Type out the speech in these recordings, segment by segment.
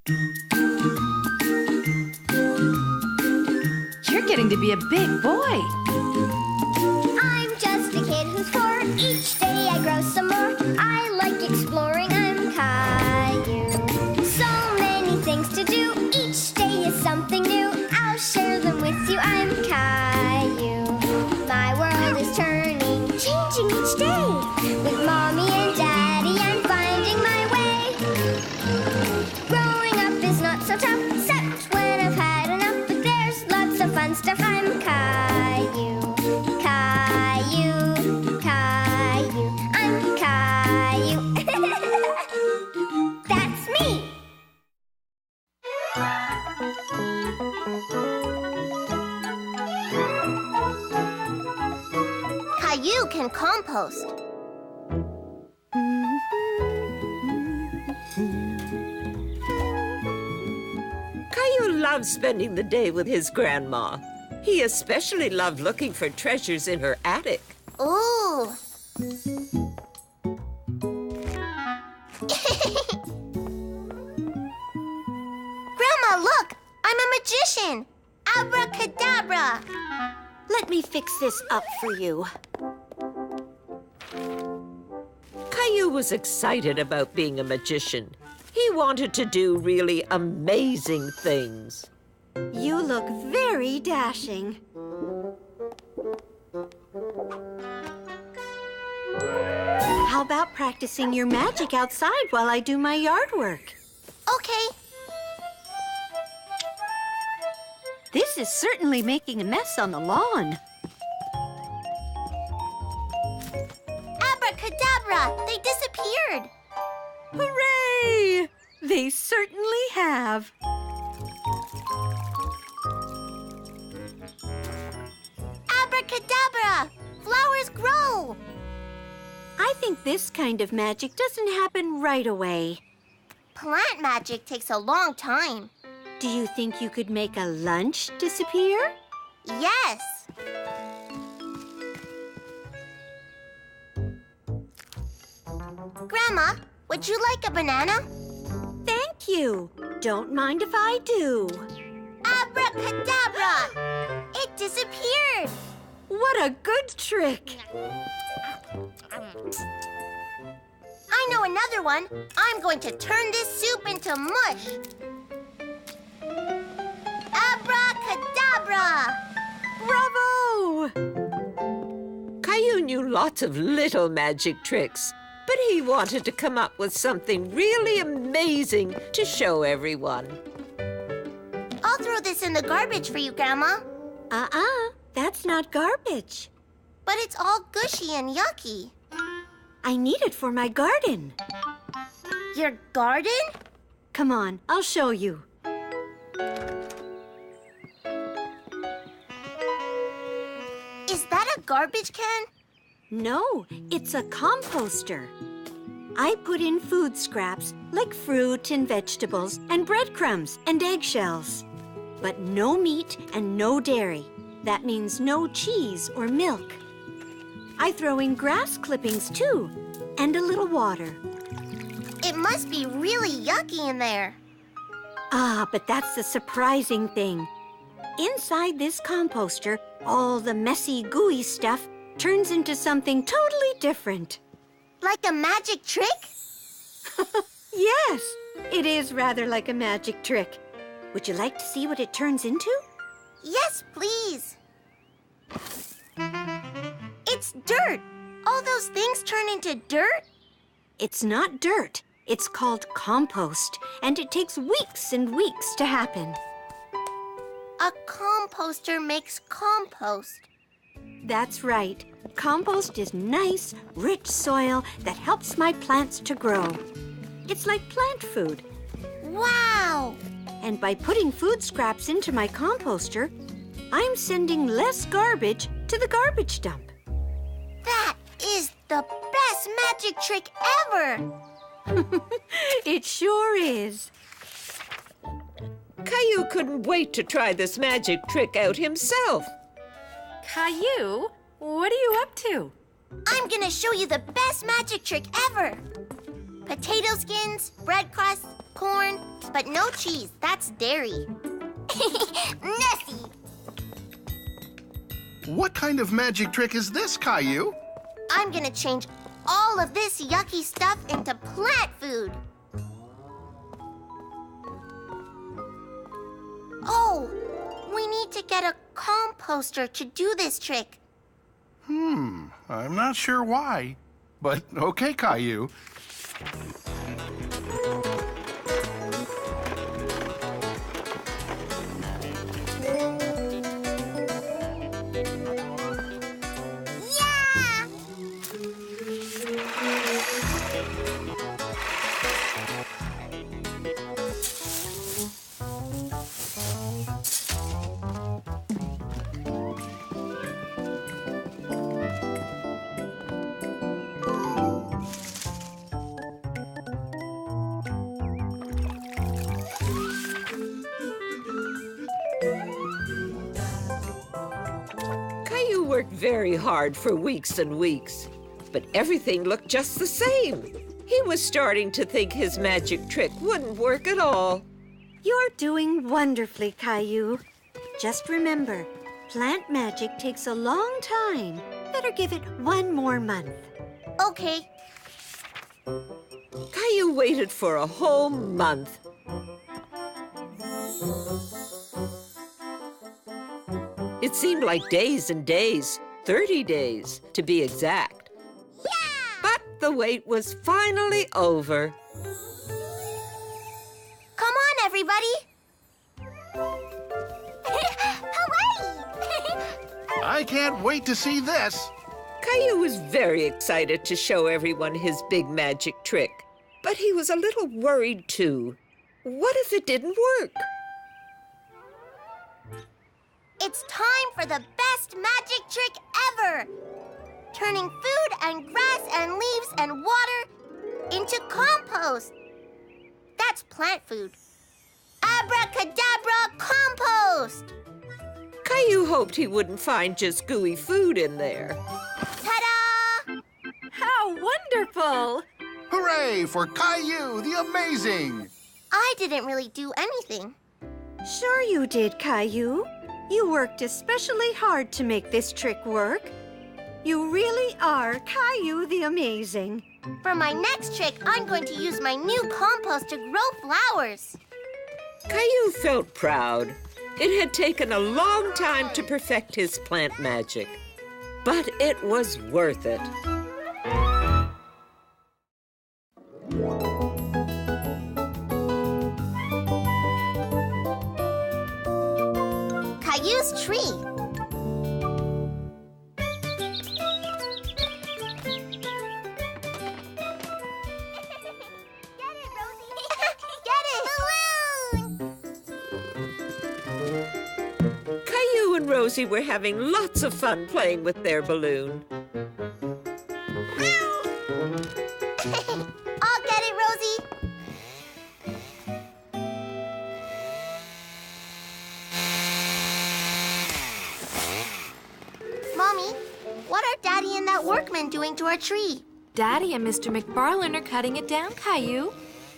You're getting to be a big boy. I'm just a kid who's 4. Each day I grow some more. I like exploring. I'm Caillou. So many things to do. Each day is something new. I'll share them with you. I'm Caillou. My world is turning, changing each day. With Mommy and Daddy, I'm finding my way. Growing up is not so tough, except when I've had enough. But there's lots of fun stuff. I'm Caillou. Caillou, Caillou, I'm Caillou. That's me. Caillou can compost. Caillou loves spending the day with his grandma. He especially loved looking for treasures in her attic. Ooh. Grandma, look! I'm a magician! Abracadabra! Let me fix this up for you. Caillou was excited about being a magician. He wanted to do really amazing things. You look very dashing. How about practicing your magic outside while I do my yard work? Okay. This is certainly making a mess on the lawn. Abracadabra! They disappeared! Hooray! They certainly have. Abracadabra! Flowers grow! I think this kind of magic doesn't happen right away. Plant magic takes a long time. Do you think you could make a lunch disappear? Yes! Grandma, would you like a banana? Thank you. Don't mind if I do. Abracadabra! It disappeared! What a good trick! I know another one. I'm going to turn this soup into mush. Abracadabra! Bravo! Caillou knew lots of little magic tricks, but he wanted to come up with something really amazing to show everyone. I'll throw this in the garbage for you, Grandma. That's not garbage. But it's all gushy and yucky. I need it for my garden. Your garden? Come on, I'll show you. Is that a garbage can? No, it's a composter. I put in food scraps like fruit and vegetables and breadcrumbs and eggshells. But no meat and no dairy. That means no cheese or milk. I throw in grass clippings too, and a little water. It must be really yucky in there. But that's the surprising thing. Inside this composter, all the messy, gooey stuff turns into something totally different. Like a magic trick? Yes, it is rather like a magic trick. Would you like to see what it turns into? Yes, please. It's dirt. All those things turn into dirt? It's not dirt. It's called compost, and it takes weeks and weeks to happen. A composter makes compost. That's right. Compost is nice, rich soil that helps my plants to grow. It's like plant food. Wow! And by putting food scraps into my composter, I'm sending less garbage to the garbage dump. That is the best magic trick ever! It sure is. Caillou couldn't wait to try this magic trick out himself. Caillou, what are you up to? I'm gonna show you the best magic trick ever! Potato skins, bread crusts, corn, but no cheese. That's dairy. Nessie! What kind of magic trick is this, Caillou? I'm gonna change all of this yucky stuff into plant food. Oh, we need to get a composter to do this trick. I'm not sure why, but okay, Caillou. Yeah! Caillou worked very hard for weeks and weeks, but everything looked just the same. He was starting to think his magic trick wouldn't work at all. You're doing wonderfully, Caillou. Just remember, plant magic takes a long time. Better give it one more month. Okay. Caillou waited for a whole month. It seemed like days and days, 30 days to be exact. Yeah! But the wait was finally over. Come on, everybody! Hooray! I can't wait to see this. Caillou was very excited to show everyone his big magic trick, but he was a little worried too. What if it didn't work? It's time for the best magic trick ever! Turning food and grass and leaves and water into compost. That's plant food. Abracadabra compost! Caillou hoped he wouldn't find just gooey food in there. Ta-da! How wonderful! Hooray for Caillou, the amazing! I didn't really do anything. Sure you did, Caillou. You worked especially hard to make this trick work. You really are Caillou the Amazing. For my next trick, I'm going to use my new compost to grow flowers. Caillou felt proud. It had taken a long time to perfect his plant magic, but it was worth it. Caillou's tree. Get it, Rosie! Get it! Balloon! Caillou and Rosie were having lots of fun playing with their balloon. I'll get it, Rosie. Mommy, what are Daddy and that workman doing to our tree? Daddy and Mr. McFarlane are cutting it down, Caillou.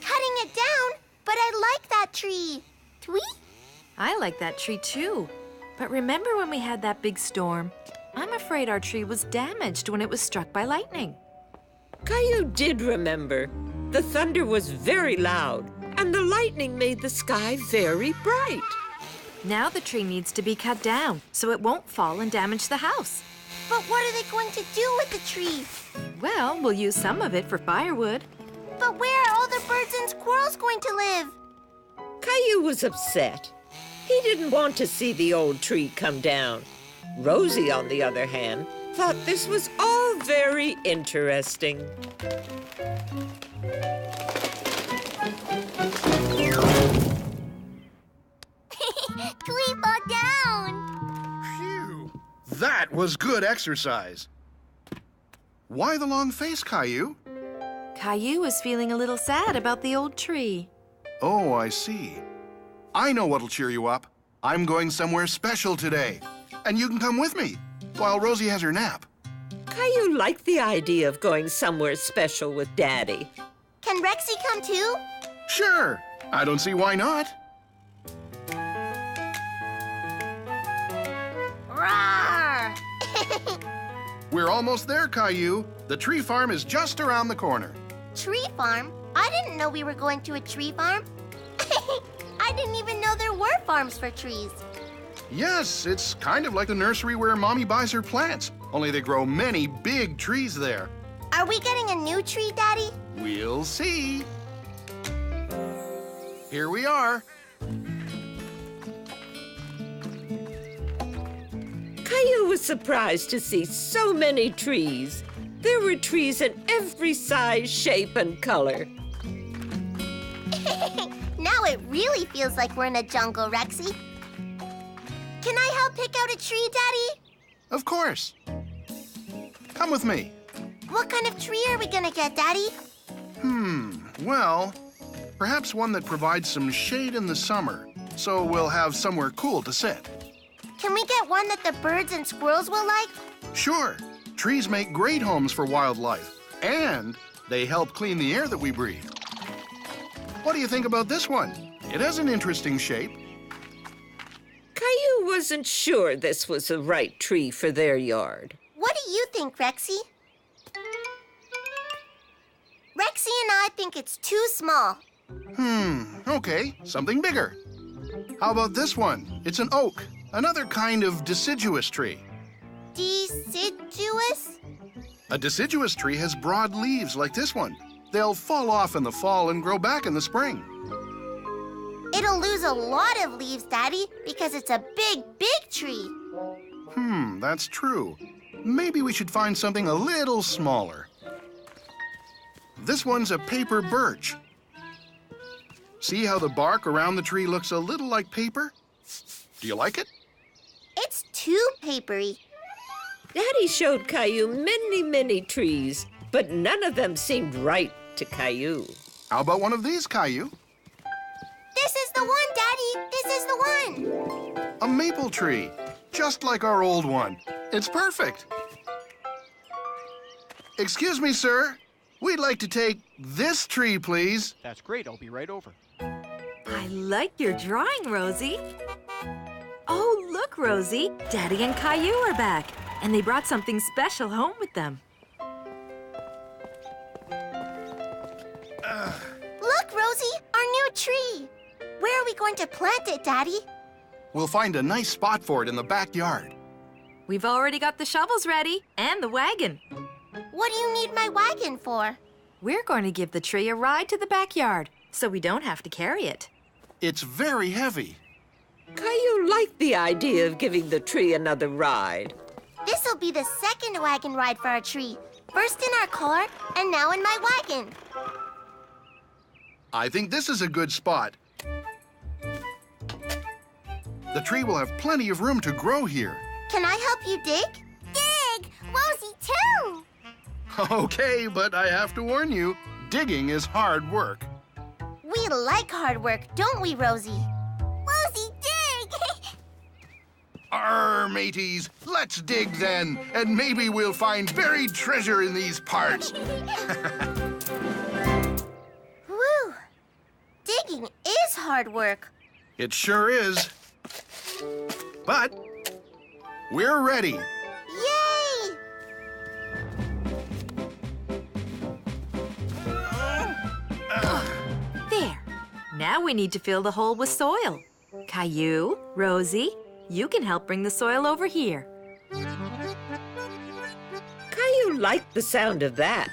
Cutting it down? But I like that tree. Tweet? I like that tree too. But remember when we had that big storm? I'm afraid our tree was damaged when it was struck by lightning. Caillou did remember. The thunder was very loud, and the lightning made the sky very bright. Now the tree needs to be cut down so it won't fall and damage the house. But what are they going to do with the tree? Well, we'll use some of it for firewood. But where are all the birds and squirrels going to live? Caillou was upset. He didn't want to see the old tree come down. Rosie, on the other hand, thought this was all very interesting. Tweet fall down. Phew, that was good exercise. Why the long face, Caillou? Caillou is feeling a little sad about the old tree. Oh, I see. I know what'll cheer you up. I'm going somewhere special today. And you can come with me while Rosie has her nap. Caillou liked the idea of going somewhere special with Daddy. Can Rexy come too? Sure. I don't see why not. Roar! We're almost there, Caillou. The tree farm is just around the corner. Tree farm? I didn't know we were going to a tree farm. I didn't even know there were farms for trees. Yes, it's kind of like the nursery where Mommy buys her plants, only they grow many big trees there. Are we getting a new tree, Daddy? We'll see. Here we are. Caillou was surprised to see so many trees. There were trees in every size, shape, and color. Now it really feels like we're in a jungle, Rexy. Can I help pick out a tree, Daddy? Of course. Come with me. What kind of tree are we gonna get, Daddy? Well, perhaps one that provides some shade in the summer, so we'll have somewhere cool to sit. Can we get one that the birds and squirrels will like? Sure. Trees make great homes for wildlife, and they help clean the air that we breathe. What do you think about this one? It has an interesting shape. Caillou wasn't sure this was the right tree for their yard. What do you think, Rexy? Rexy and I think it's too small. Okay, something bigger. How about this one? It's an oak, another kind of deciduous tree. Deciduous? A deciduous tree has broad leaves like this one. They'll fall off in the fall and grow back in the spring. It'll lose a lot of leaves, Daddy, because it's a big, big tree. That's true. Maybe we should find something a little smaller. This one's a paper birch. See how the bark around the tree looks a little like paper? Do you like it? It's too papery. Daddy showed Caillou many, many trees, but none of them seemed right to Caillou. How about one of these, Caillou? This is the one, Daddy. This is the one. A maple tree, just like our old one. It's perfect. Excuse me, sir. We'd like to take this tree, please. That's great. I'll be right over. I like your drawing, Rosie. Oh, look, Rosie. Daddy and Caillou are back, and they brought something special home with them. Look, Rosie, our new tree. Where are we going to plant it, Daddy? We'll find a nice spot for it in the backyard. We've already got the shovels ready and the wagon. What do you need my wagon for? We're going to give the tree a ride to the backyard, so we don't have to carry it. It's very heavy. Caillou liked the idea of giving the tree another ride. This'll be the second wagon ride for our tree. First in our car, and now in my wagon. I think this is a good spot. The tree will have plenty of room to grow here. Can I help you dig? Dig! Rosie, too! Okay, but I have to warn you, digging is hard work. We like hard work, don't we, Rosie? Rosie, dig! Arr, mateys, let's dig then, and maybe we'll find buried treasure in these parts. Whew! Digging is hard work. It sure is. But we're ready. Yay! There. Now we need to fill the hole with soil. Caillou, Rosie, you can help bring the soil over here. Caillou liked the sound of that.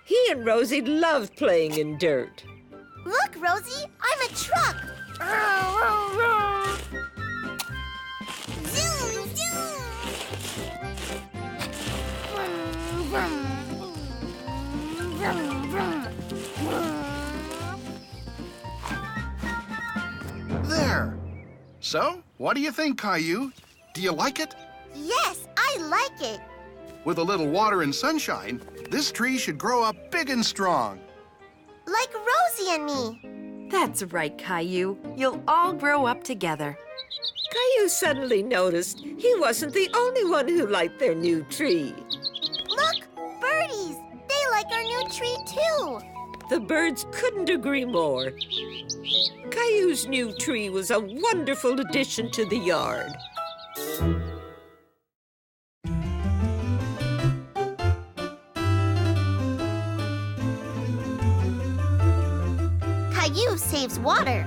He and Rosie loved playing in dirt. Look, Rosie, I'm a truck. Zoom, zoom. There. So, what do you think, Caillou? Do you like it? Yes, I like it. With a little water and sunshine, this tree should grow up big and strong. Like Rosie and me. That's right, Caillou. You'll all grow up together. Caillou suddenly noticed he wasn't the only one who liked their new tree. Look, birdies. They like our new tree, too. The birds couldn't agree more. Caillou's new tree was a wonderful addition to the yard. Caillou saves water.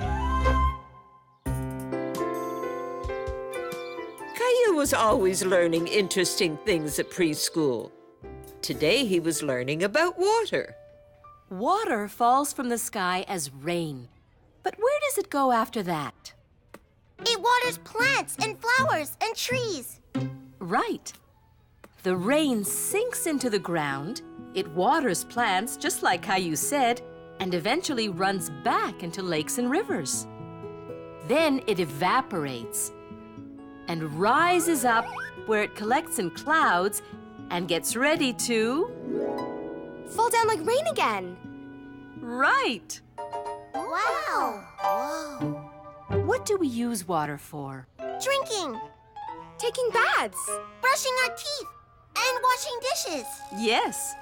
Caillou was always learning interesting things at preschool. Today he was learning about water. Water falls from the sky as rain. But where does it go after that? It waters plants and flowers and trees. Right. The rain sinks into the ground, it waters plants, just like Caillou said, and eventually runs back into lakes and rivers. Then it evaporates and rises up where it collects in clouds and gets ready to... Fall down like rain again. Right! Wow! Whoa! What do we use water for? Drinking. Taking baths. Brushing our teeth. And washing dishes. Yes.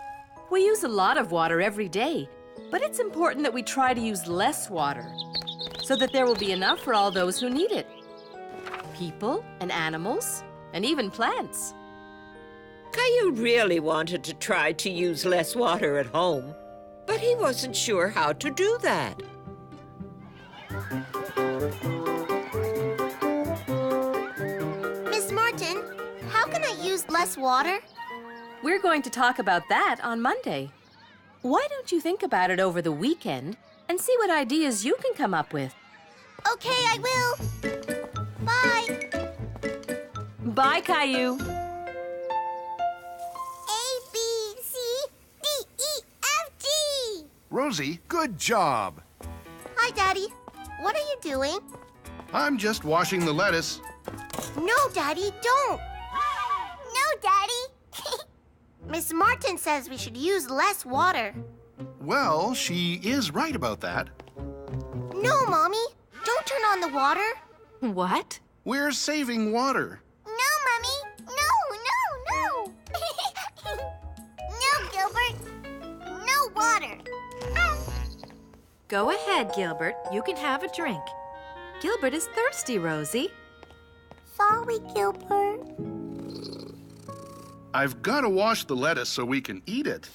We use a lot of water every day, but it's important that we try to use less water so that there will be enough for all those who need it. People and animals and even plants. Caillou really wanted to try to use less water at home, but he wasn't sure how to do that. Miss Martin, how can I use less water? We're going to talk about that on Monday. Why don't you think about it over the weekend and see what ideas you can come up with? Okay, I will. Bye. Bye, Caillou. A-B-C-D-E-F-G. Rosie, good job. Hi, Daddy. What are you doing? I'm just washing the lettuce. No, Daddy, don't. No, Daddy. Miss Martin says we should use less water. Well, she is right about that. No, Mommy. Don't turn on the water. What? We're saving water. No, Mommy. No. No, Gilbert. No water. Go ahead, Gilbert. You can have a drink. Gilbert is thirsty, Rosie. Sorry, Gilbert. I've got to wash the lettuce so we can eat it.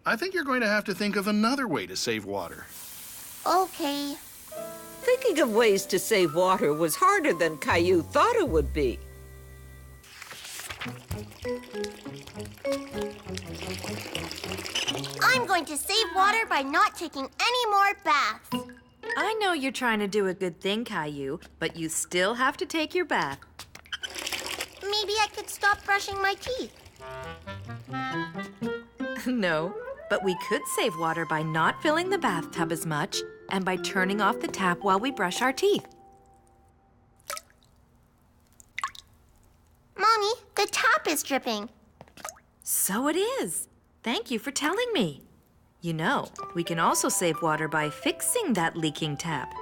I think you're going to have to think of another way to save water. Okay. Thinking of ways to save water was harder than Caillou thought it would be. I'm going to save water by not taking any more baths. I know you're trying to do a good thing, Caillou, but you still have to take your bath. Maybe I could stop brushing my teeth. No, but we could save water by not filling the bathtub as much and by turning off the tap while we brush our teeth. Mommy, the tap is dripping. So it is. Thank you for telling me. You know, we can also save water by fixing that leaking tap.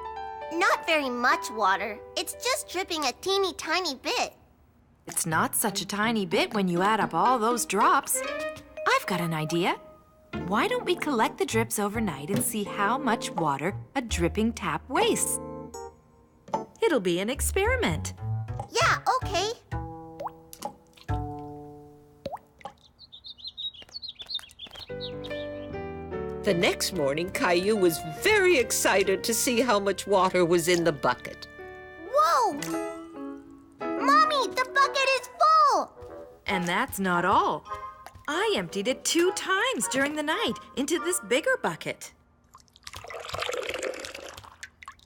Not very much water. It's just dripping a teeny tiny bit. It's not such a tiny bit when you add up all those drops. I've got an idea. Why don't we collect the drips overnight and see how much water a dripping tap wastes? It'll be an experiment. Yeah, okay. The next morning, Caillou was very excited to see how much water was in the bucket. Whoa! Mommy, the bucket is full! And that's not all. I emptied it 2 times during the night into this bigger bucket.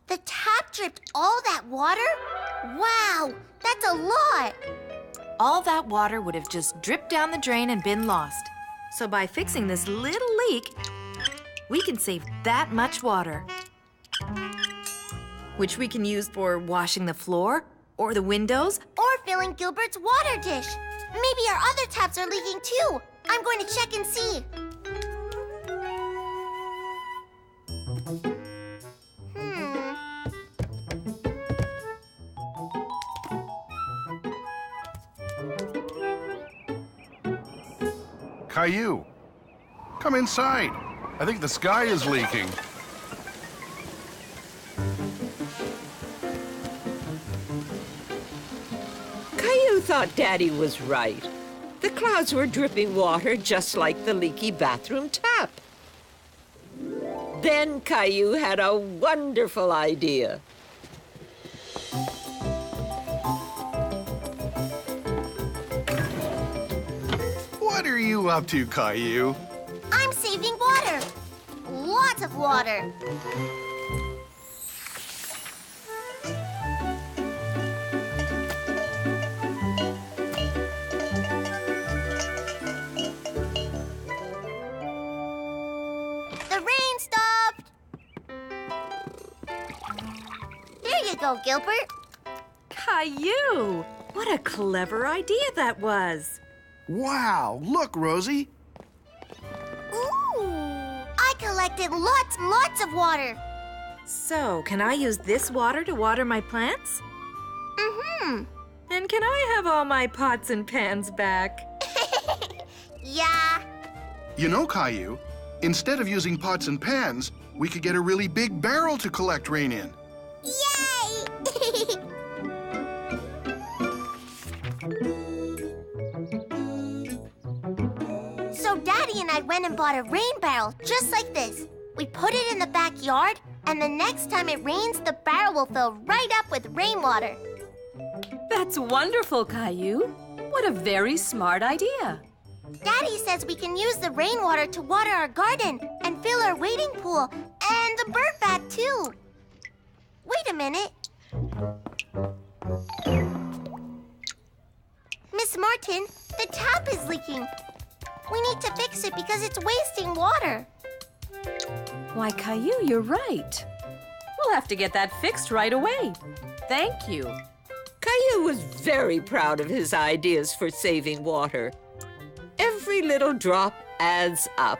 The tap dripped all that water? Wow, that's a lot! All that water would have just dripped down the drain and been lost. So by fixing this little leak, we can save that much water, which we can use for washing the floor or the windows. Or filling Gilbert's water dish. Maybe our other taps are leaking too. I'm going to check and see. Caillou, come inside. I think the sky is leaking. Caillou thought Daddy was right. The clouds were dripping water just like the leaky bathroom tap. Then Caillou had a wonderful idea. What are you up to, Caillou? I'm saving water. Lots of water. The rain stopped. There you go, Gilbert. Caillou! What a clever idea that was. Wow, look, Rosie. Ooh! I collected lots and lots of water. So, can I use this water to water my plants? Mm-hmm. And can I have all my pots and pans back? Yeah. You know, Caillou, instead of using pots and pans, we could get a really big barrel to collect rain in. Yay! So Daddy and I went and bought a rain barrel just like this. We put it in the backyard, and the next time it rains, the barrel will fill right up with rainwater. That's wonderful, Caillou. What a very smart idea. Daddy says we can use the rainwater to water our garden and fill our wading pool and the bird bath too. Wait a minute. Miss Martin, the tap is leaking. We need to fix it because it's wasting water. Why, Caillou, you're right. We'll have to get that fixed right away. Thank you. Caillou was very proud of his ideas for saving water. Every little drop adds up.